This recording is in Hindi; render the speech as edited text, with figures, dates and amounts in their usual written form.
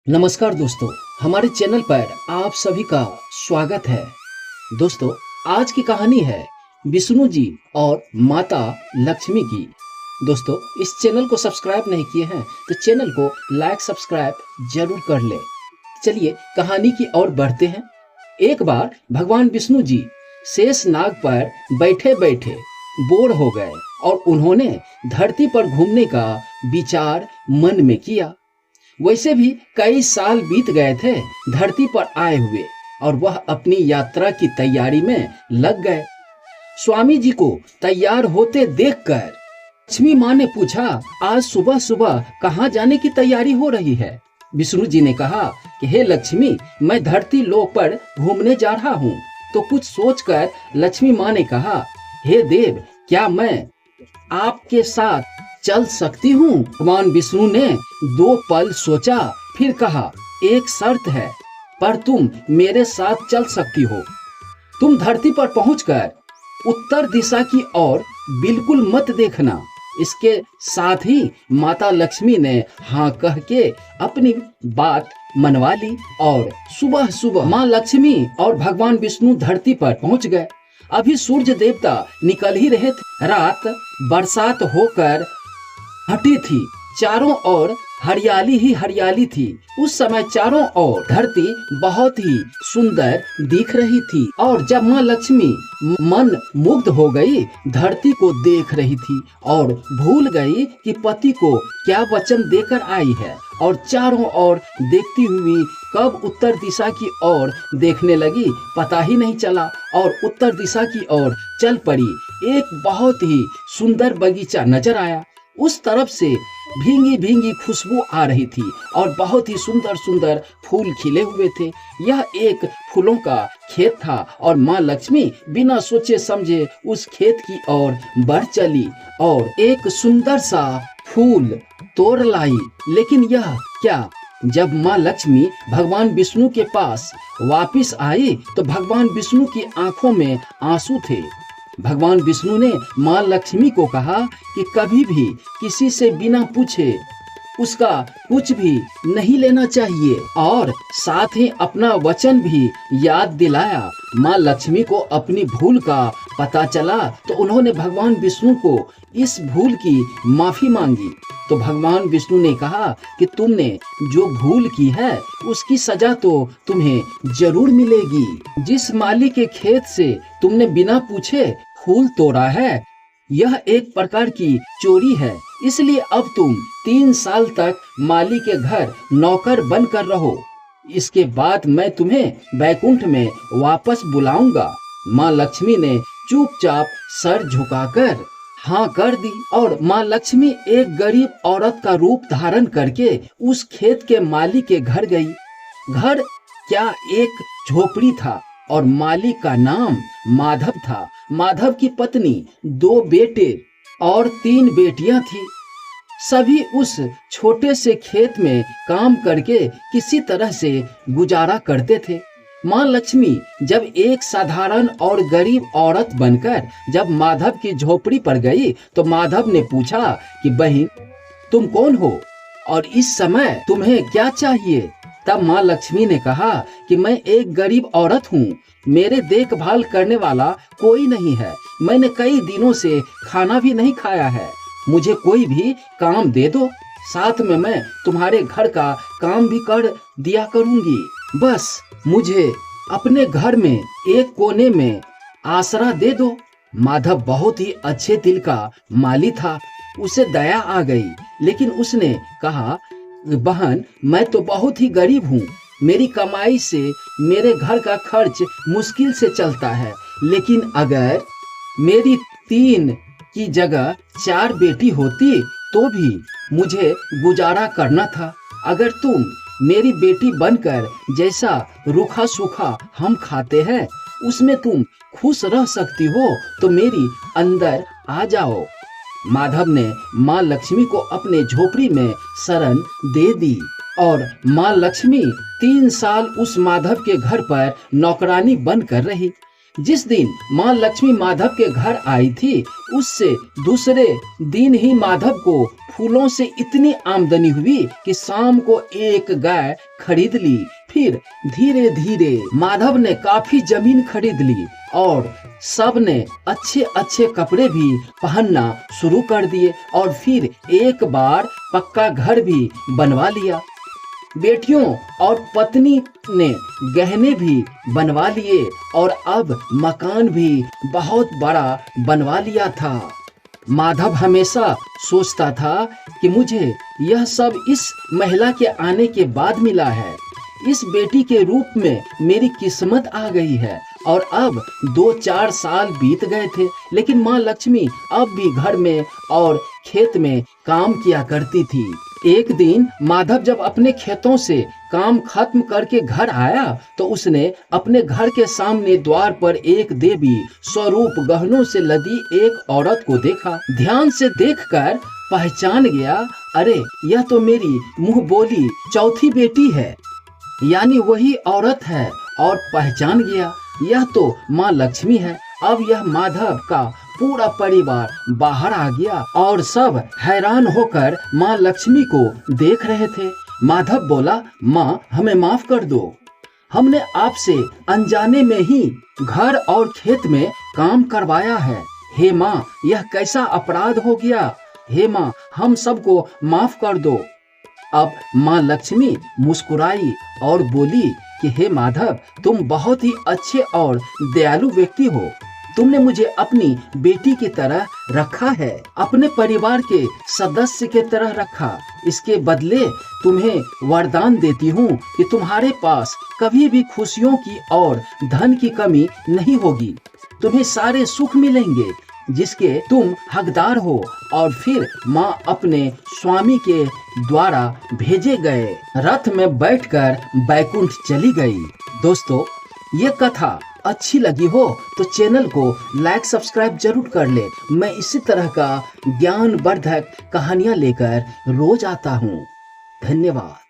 नमस्कार दोस्तों, हमारे चैनल पर आप सभी का स्वागत है। दोस्तों, आज की कहानी है विष्णु जी और माता लक्ष्मी की। दोस्तों, इस चैनल को सब्सक्राइब नहीं किए हैं तो चैनल को लाइक सब्सक्राइब जरूर कर लें। चलिए कहानी की ओर बढ़ते हैं। एक बार भगवान विष्णु जी शेष नाग पर बैठे बैठे बोर हो गए और उन्होंने धरती पर घूमने का विचार मन में किया। वैसे भी कई साल बीत गए थे धरती पर आए हुए और वह अपनी यात्रा की तैयारी में लग गए। स्वामी जी को तैयार होते देखकर लक्ष्मी माँ ने पूछा, आज सुबह सुबह कहाँ जाने की तैयारी हो रही है? विष्णु जी ने कहा कि हे लक्ष्मी, मैं धरती लोक पर घूमने जा रहा हूँ। तो कुछ सोचकर लक्ष्मी माँ ने कहा, हे देव, क्या मैं आपके साथ चल सकती हूँ? भगवान विष्णु ने 2 पल सोचा, फिर कहा, एक शर्त है, पर तुम मेरे साथ चल सकती हो। तुम धरती पर पहुंचकर उत्तर दिशा की ओर बिल्कुल मत देखना। इसके साथ ही माता लक्ष्मी ने हाँ कह के अपनी बात मनवा ली और सुबह सुबह माँ लक्ष्मी और भगवान विष्णु धरती पर पहुंच गए। अभी सूर्य देवता निकल ही रहे थे। रात बरसात होकर हटी थी, चारों ओर हरियाली ही हरियाली थी। उस समय चारों ओर धरती बहुत ही सुंदर दिख रही थी और जब माँ लक्ष्मी मन मुग्ध हो गई, धरती को देख रही थी और भूल गई कि पति को क्या वचन देकर आई है और चारों ओर देखती हुई कब उत्तर दिशा की ओर देखने लगी पता ही नहीं चला और उत्तर दिशा की ओर चल पड़ी। एक बहुत ही सुंदर बगीचा नजर आया। उस तरफ से भींगी भींगी खुशबू आ रही थी और बहुत ही सुंदर सुंदर फूल खिले हुए थे। यह एक फूलों का खेत था और माँ लक्ष्मी बिना सोचे समझे उस खेत की ओर बढ़ चली और एक सुंदर सा फूल तोड़ लाई। लेकिन यह क्या, जब माँ लक्ष्मी भगवान विष्णु के पास वापिस आई तो भगवान विष्णु की आंखों में आंसू थे। भगवान विष्णु ने माँ लक्ष्मी को कहा कि कभी भी किसी से बिना पूछे उसका कुछ भी नहीं लेना चाहिए और साथ ही अपना वचन भी याद दिलाया। माँ लक्ष्मी को अपनी भूल का पता चला तो उन्होंने भगवान विष्णु को इस भूल की माफी मांगी। तो भगवान विष्णु ने कहा कि तुमने जो भूल की है उसकी सजा तो तुम्हें जरूर मिलेगी। जिस माली के खेत से तुमने बिना पूछे फूल तोड़ा है, यह एक प्रकार की चोरी है। इसलिए अब तुम 3 साल तक माली के घर नौकर बनकर रहो। इसके बाद मैं तुम्हें बैकुंठ में वापस बुलाऊंगा। माँ लक्ष्मी ने चुपचाप सर झुकाकर हाँ कर दी और माँ लक्ष्मी एक गरीब औरत का रूप धारण करके उस खेत के माली के घर गई। घर क्या, एक झोपड़ी था और मालिक का नाम माधव था। माधव की पत्नी 2 बेटे और 3 बेटियां थी। सभी उस छोटे से खेत में काम करके किसी तरह से गुजारा करते थे। माँ लक्ष्मी जब एक साधारण और गरीब औरत बनकर जब माधव की झोपड़ी पर गई तो माधव ने पूछा कि बहन, तुम कौन हो और इस समय तुम्हें क्या चाहिए? तब माँ लक्ष्मी ने कहा कि मैं एक गरीब औरत हूँ, मेरे देखभाल करने वाला कोई नहीं है। मैंने कई दिनों से खाना भी नहीं खाया है। मुझे कोई भी काम दे दो, साथ में मैं तुम्हारे घर का काम भी कर दिया करूँगी। बस मुझे अपने घर में एक कोने में आसरा दे दो। माधव बहुत ही अच्छे दिल का माली था, उसे दया आ गई। लेकिन उसने कहा, बहन, मैं तो बहुत ही गरीब हूँ, मेरी कमाई से मेरे घर का खर्च मुश्किल से चलता है। लेकिन अगर मेरी 3 की जगह 4 बेटी होती तो भी मुझे गुजारा करना था। अगर तुम मेरी बेटी बनकर जैसा रूखा सूखा हम खाते हैं उसमें तुम खुश रह सकती हो तो मेरी अंदर आ जाओ। माधव ने माँ लक्ष्मी को अपने झोपड़ी में शरण दे दी और माँ लक्ष्मी 3 साल उस माधव के घर पर नौकरानी बनकर रही। जिस दिन माँ लक्ष्मी माधव के घर आई थी, उससे दूसरे दिन ही माधव को फूलों से इतनी आमदनी हुई कि शाम को एक गाय खरीद ली। फिर धीरे धीरे माधव ने काफी जमीन खरीद ली और सब ने अच्छे अच्छे कपड़े भी पहनना शुरू कर दिए और फिर एक बार पक्का घर भी बनवा लिया। बेटियों और पत्नी ने गहने भी बनवा लिए और अब मकान भी बहुत बड़ा बनवा लिया था। माधव हमेशा सोचता था कि मुझे यह सब इस महिला के आने के बाद मिला है। इस बेटी के रूप में मेरी किस्मत आ गई है। और अब 2-4 साल बीत गए थे, लेकिन माँ लक्ष्मी अब भी घर में और खेत में काम किया करती थी। एक दिन माधव जब अपने खेतों से काम खत्म करके घर आया तो उसने अपने घर के सामने द्वार पर एक देवी स्वरूप गहनों से लदी एक औरत को देखा। ध्यान से देखकर पहचान गया, अरे यह तो मेरी मुंह बोली चौथी बेटी है, यानी वही औरत है। और पहचान गया यह तो माँ लक्ष्मी है। अब यह माधव का पूरा परिवार बाहर आ गया और सब हैरान होकर माँ लक्ष्मी को देख रहे थे। माधव बोला, माँ हमें माफ कर दो, हमने आपसे अनजाने में ही घर और खेत में काम करवाया है। हे माँ, यह कैसा अपराध हो गया। हे माँ, हम सबको माफ कर दो। अब माँ लक्ष्मी मुस्कुराई और बोली कि हे माधव, तुम बहुत ही अच्छे और दयालु व्यक्ति हो। तुमने मुझे अपनी बेटी की तरह रखा है, अपने परिवार के सदस्य की तरह रखा। इसके बदले तुम्हें वरदान देती हूँ कि तुम्हारे पास कभी भी खुशियों की और धन की कमी नहीं होगी। तुम्हें सारे सुख मिलेंगे जिसके तुम हकदार हो। और फिर माँ अपने स्वामी के द्वारा भेजे गए रथ में बैठकर बैकुंठ चली गई। दोस्तों, ये कथा अच्छी लगी हो तो चैनल को लाइक सब्सक्राइब जरूर कर ले। मैं इसी तरह का ज्ञानवर्धक कहानियाँ लेकर रोज आता हूँ। धन्यवाद।